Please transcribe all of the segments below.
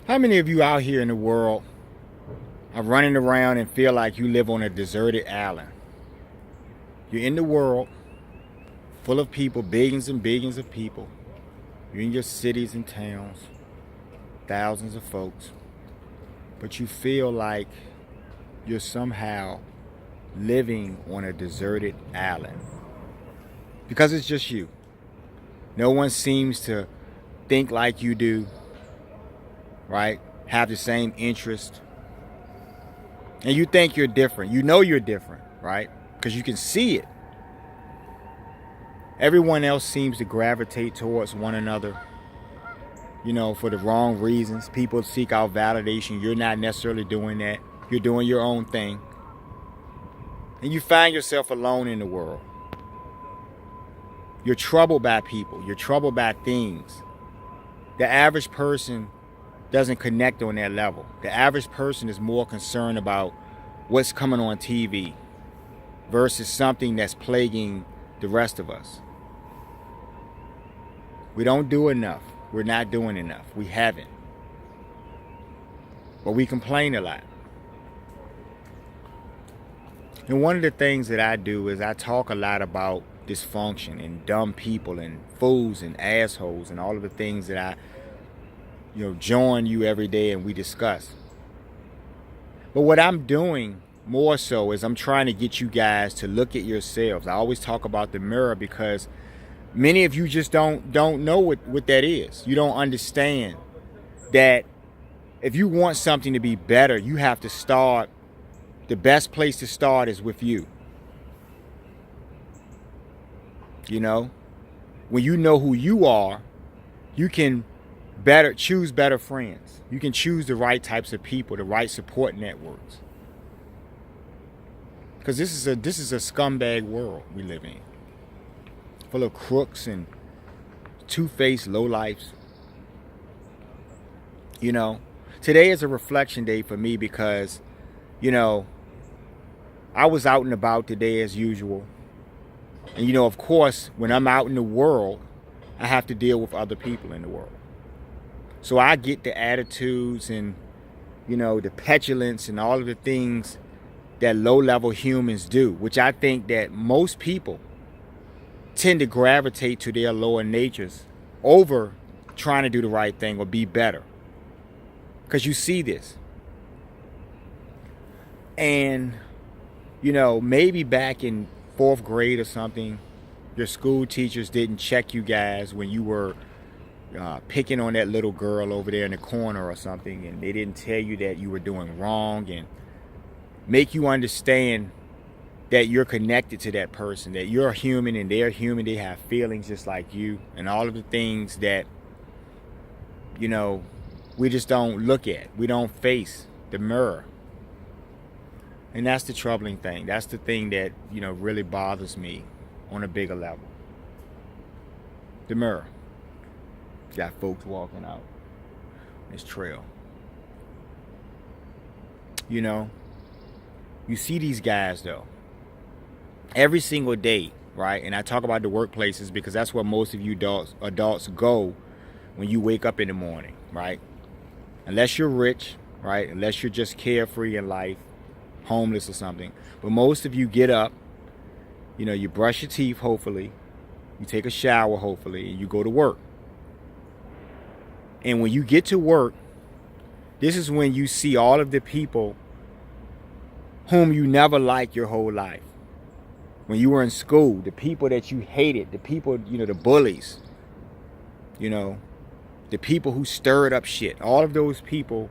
How many of you out here in the world are running around and feel like you live on a deserted island? You're in the world full of people, billions and billions of people. You're in your cities and towns, thousands of folks. But you feel like you're somehow living on a deserted island. Because it's just you. No one seems to think like you do, right? Have the same interest. And you think you're different. You know you're different, right? Because you can see it. Everyone else seems to gravitate towards one another, for the wrong reasons. People seek out validation. You're not necessarily doing that. You're doing your own thing. And you find yourself alone in the world. You're troubled by people. You're troubled by things. The average person doesn't connect on that level. The average person is more concerned about what's coming on TV versus something that's plaguing the rest of us. We don't do enough. We're not doing enough. We haven't. But we complain a lot. And one of the things that I do is I talk a lot about dysfunction and dumb people and fools and assholes and all of the things that I join you every day and we discuss. But what I'm doing more so is I'm trying to get you guys to look at yourselves. I always talk about the mirror because many of you just don't know what that is. You don't understand that if you want something to be better, you have to start. The best place to start is with you. When you know who you are, you can choose better friends. You can choose the right types of people, the right support networks. Because this is a scumbag world we live in, full of crooks and two-faced lowlifes. Today is a reflection day for me because, I was out and about today as usual. And, of course, when I'm out in the world, I have to deal with other people in the world. So I get the attitudes and, the petulance and all of the things that low-level humans do, which I think that most people tend to gravitate to their lower natures over trying to do the right thing or be better. Because you see this. And, maybe back in 4th grade or something, your school teachers didn't check you guys when you were picking on that little girl over there in the corner or something, and they didn't tell you that you were doing wrong and make you understand that you're connected to that person, that you're human and they're human, they have feelings just like you, and all of the things that, we just don't look at. We don't face the mirror. And that's the troubling thing. That's the thing that, really bothers me on a bigger level. The mirror. Got folks walking out this trail. You see these guys though, every single day, right? And I talk about the workplaces because that's where most of you adults go when you wake up in the morning, right? Unless you're rich, right? Unless you're just carefree in life, homeless or something. But most of you get up, you brush your teeth, hopefully. You take a shower, hopefully, and you go to work. And when you get to work, this is when you see all of the people whom you never liked your whole life. When you were in school, the people that you hated, the people, the bullies, the people who stirred up shit. All of those people,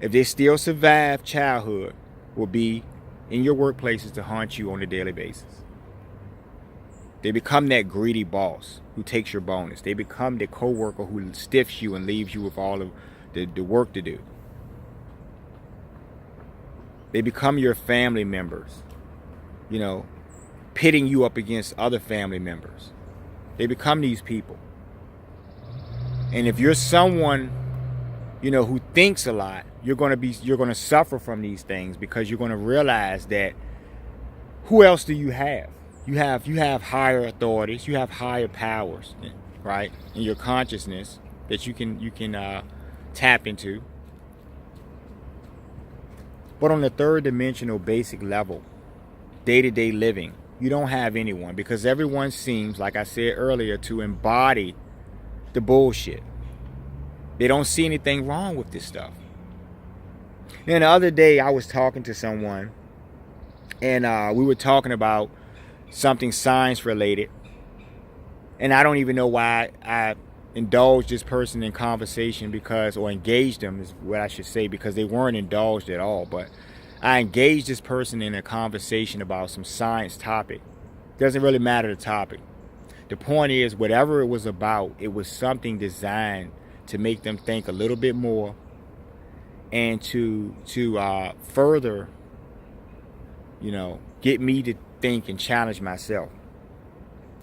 if they still survive childhood, will be in your workplaces to haunt you on a daily basis. They become that greedy boss who takes your bonus. They become the coworker who stiffs you and leaves you with all of the work to do. They become your family members, pitting you up against other family members. They become these people. And if you're someone, who thinks a lot, you're going to suffer from these things because you're going to realize that who else do you have? You have higher authorities, you have higher powers, right? In your consciousness that you can tap into. But on the third dimensional basic level, day-to-day living, you don't have anyone, because everyone seems, like I said earlier, to embody the bullshit. They don't see anything wrong with this stuff. And the other day I was talking to someone, and we were talking about something science related. And I don't even know why I indulged this person in conversation, or engaged them is what I should say, because they weren't indulged at all. But I engaged this person in a conversation about some science topic. Doesn't really matter the topic. The point is, whatever it was about, it was something designed to make them think a little bit more, and to further, get me to think and challenge myself.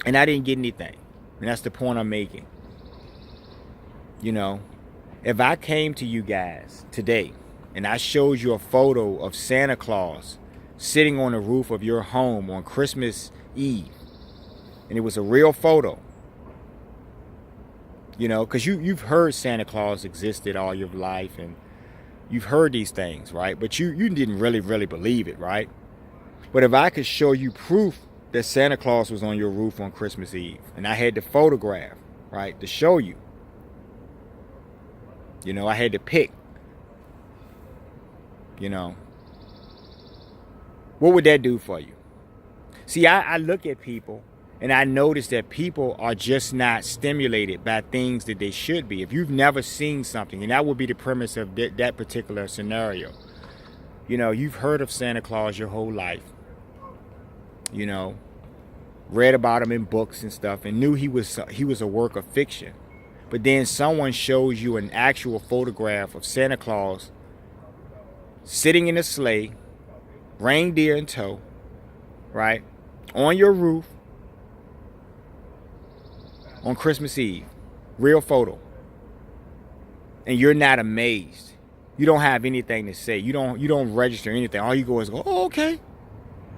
And I didn't get anything. And that's the point I'm making. If I came to you guys today and I showed you a photo of Santa Claus sitting on the roof of your home on Christmas Eve, and it was a real photo, because you've heard Santa Claus existed all your life, and you've heard these things, right? But you didn't really believe it, right? But if I could show you proof that Santa Claus was on your roof on Christmas Eve, and I had the photograph, right, to show you, I had to pick, what would that do for you? See, I look at people, and I notice that people are just not stimulated by things that they should be. If you've never seen something, and that would be the premise of that particular scenario. You've heard of Santa Claus your whole life. Read about him in books and stuff, and knew he was a work of fiction. But then someone shows you an actual photograph of Santa Claus sitting in a sleigh, reindeer in tow, right, on your roof on Christmas Eve. Real photo. And you're not amazed. You don't have anything to say. You don't register anything. All you go is go, oh, okay.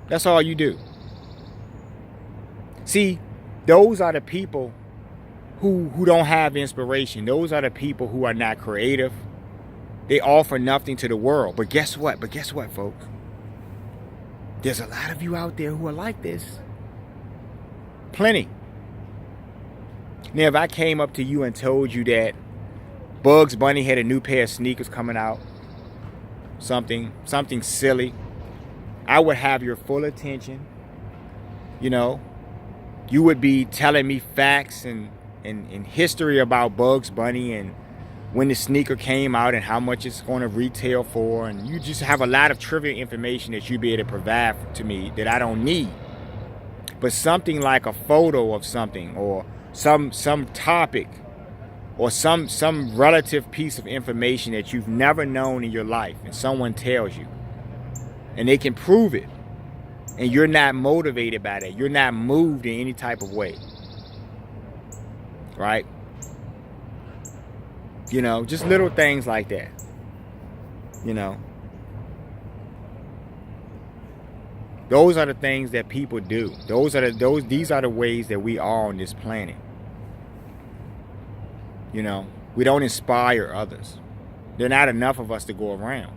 That's all you do. See, those are the people who don't have inspiration. Those are the people who are not creative. They offer nothing to the world. But guess what? Folks? There's a lot of you out there who are like this. Plenty. Now, if I came up to you and told you that Bugs Bunny had a new pair of sneakers coming out, something silly, I would have your full attention. You would be telling me facts and history about Bugs Bunny and when the sneaker came out and how much it's going to retail for, and you just have a lot of trivial information that you'd be able to provide to me that I don't need. But something like a photo of something, or some topic, or some relative piece of information that you've never known in your life, and someone tells you, and they can prove it, and you're not motivated by that, you're not moved in any type of way, right? Just little things like that. Those are the things that people do. These are the ways that we are on this planet. We don't inspire others. There are not enough of us to go around.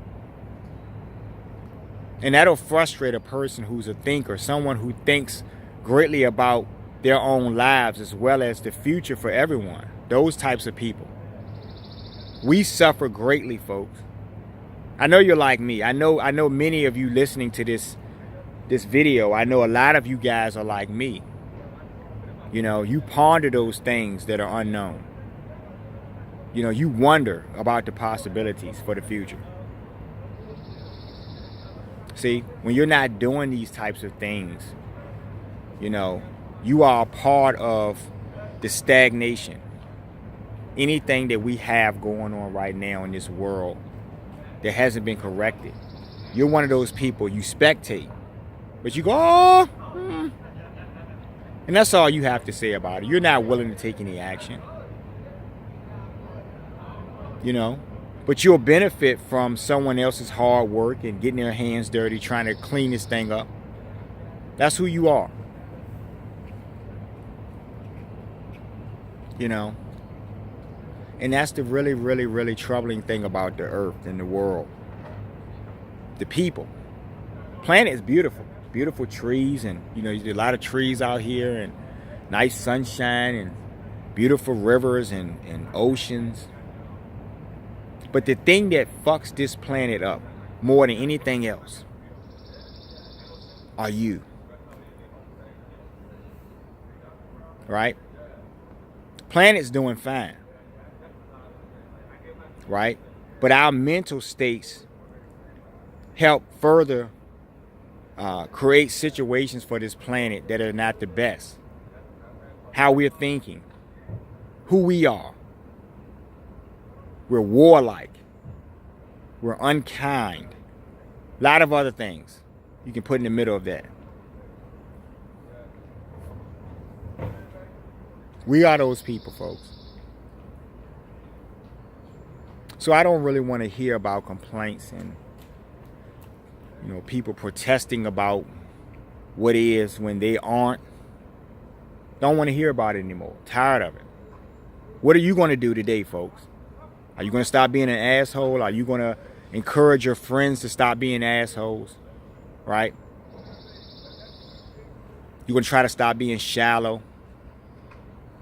And that'll frustrate a person who's a thinker, someone who thinks greatly about their own lives as well as the future for everyone. Those types of people. We suffer greatly, folks. I know you're like me. I know many of you listening to this video, I know a lot of you guys are like me. You ponder those things that are unknown. You wonder about the possibilities for the future. See, when you're not doing these types of things, you are a part of the stagnation. Anything that we have going on right now in this world that hasn't been corrected, you're one of those people, you spectate. But you go, oh, and that's all you have to say about it. You're not willing to take any action. But you'll benefit from someone else's hard work and getting their hands dirty, trying to clean this thing up. That's who you are. And that's the really, really, really troubling thing about the earth and the world. The people. Planet is beautiful. Beautiful trees, and there's a lot of trees out here, and nice sunshine, and beautiful rivers and oceans. But the thing that fucks this planet up more than anything else are you. Right? Planet's doing fine. Right? But our mental states help further create situations for this planet that are not the best. How we're thinking, who we are. We're warlike. We're unkind. A lot of other things you can put in the middle of that. We are those people, folks. So I don't really want to hear about complaints and people protesting about what is when they aren't. Don't want to hear about it anymore. Tired of it. What are you going to do today, folks? Are you going to stop being an asshole? Are you going to encourage your friends to stop being assholes? Right? You're going to try to stop being shallow,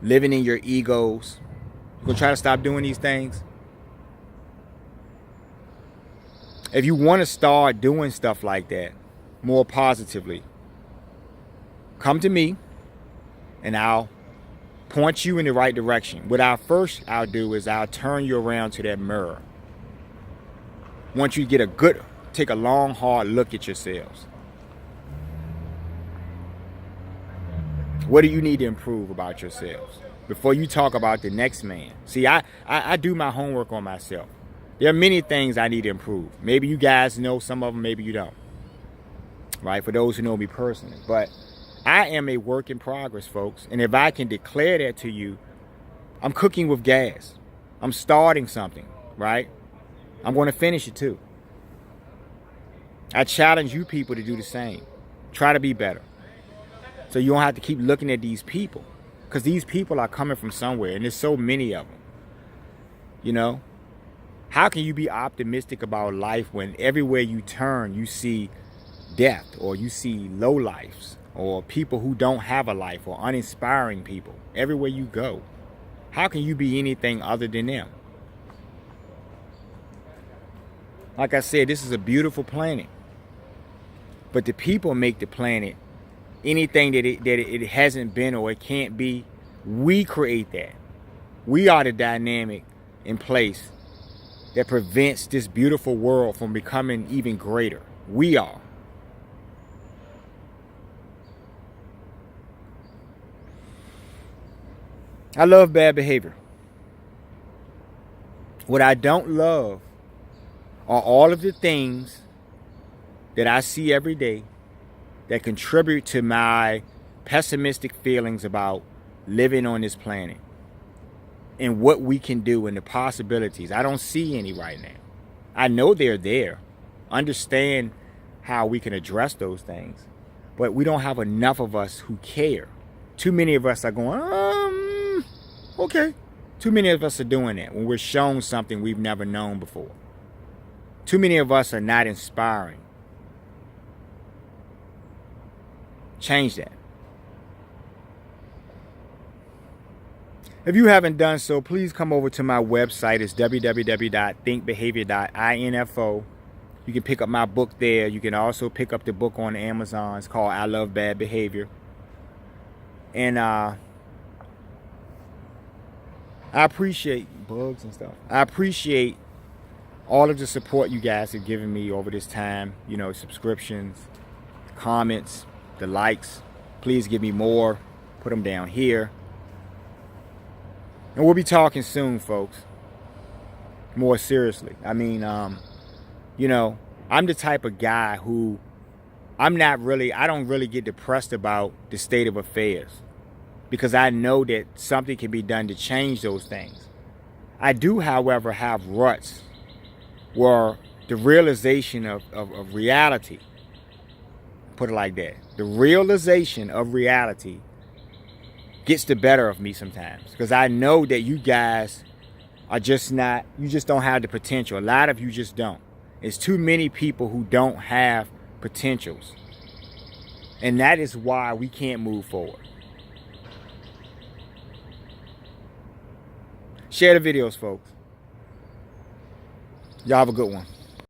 living in your egos. You're going to try to stop doing these things. If you want to start doing stuff like that more positively, come to me and I'll point you in the right direction. What I'll do is I'll turn you around to that mirror. Once you take a long, hard look at yourselves. What do you need to improve about yourselves before you talk about the next man? See, I do my homework on myself. There are many things I need to improve. Maybe you guys know some of them, maybe you don't. Right? For those who know me personally. But I am a work in progress, folks. And if I can declare that to you, I'm cooking with gas. I'm starting something, right? I'm going to finish it too. I challenge you people to do the same. Try to be better. So you don't have to keep looking at these people. Because these people are coming from somewhere. And there's so many of them. How can you be optimistic about life when everywhere you turn you see death, or you see lowlifes, or people who don't have a life, or uninspiring people everywhere you go? How can you be anything other than them? Like I said, this is a beautiful planet. But the people make the planet anything that it hasn't been or it can't be. We create that. We are the dynamic in place that prevents this beautiful world from becoming even greater. We are. I love bad behavior. What I don't love are all of the things that I see every day that contribute to my pessimistic feelings about living on this planet and what we can do and the possibilities. I don't see any right now. I know they're there. Understand how we can address those things. But we don't have enough of us who care. Too many of us are going, okay. Too many of us are doing that when we're shown something we've never known before. Too many of us are not inspiring. Change that. If you haven't done so, please come over to my website. It's www.thinkbehavior.info. You can pick up my book there. You can also pick up the book on Amazon. It's called I Love Bad Behavior. And I appreciate bugs and stuff. I appreciate all of the support you guys have given me over this time. Subscriptions, comments, the likes. Please give me more. Put them down here. And we'll be talking soon, folks. More seriously. I mean, I'm the type of guy who I don't really get depressed about the state of affairs, because I know that something can be done to change those things. I do, however, have ruts where the realization of reality, put it like that, the realization of reality gets the better of me sometimes, because I know that you guys are just not, you just don't have the potential. A lot of you just don't. It's too many people who don't have potentials. And that is why we can't move forward. Share the videos, folks. Y'all have a good one.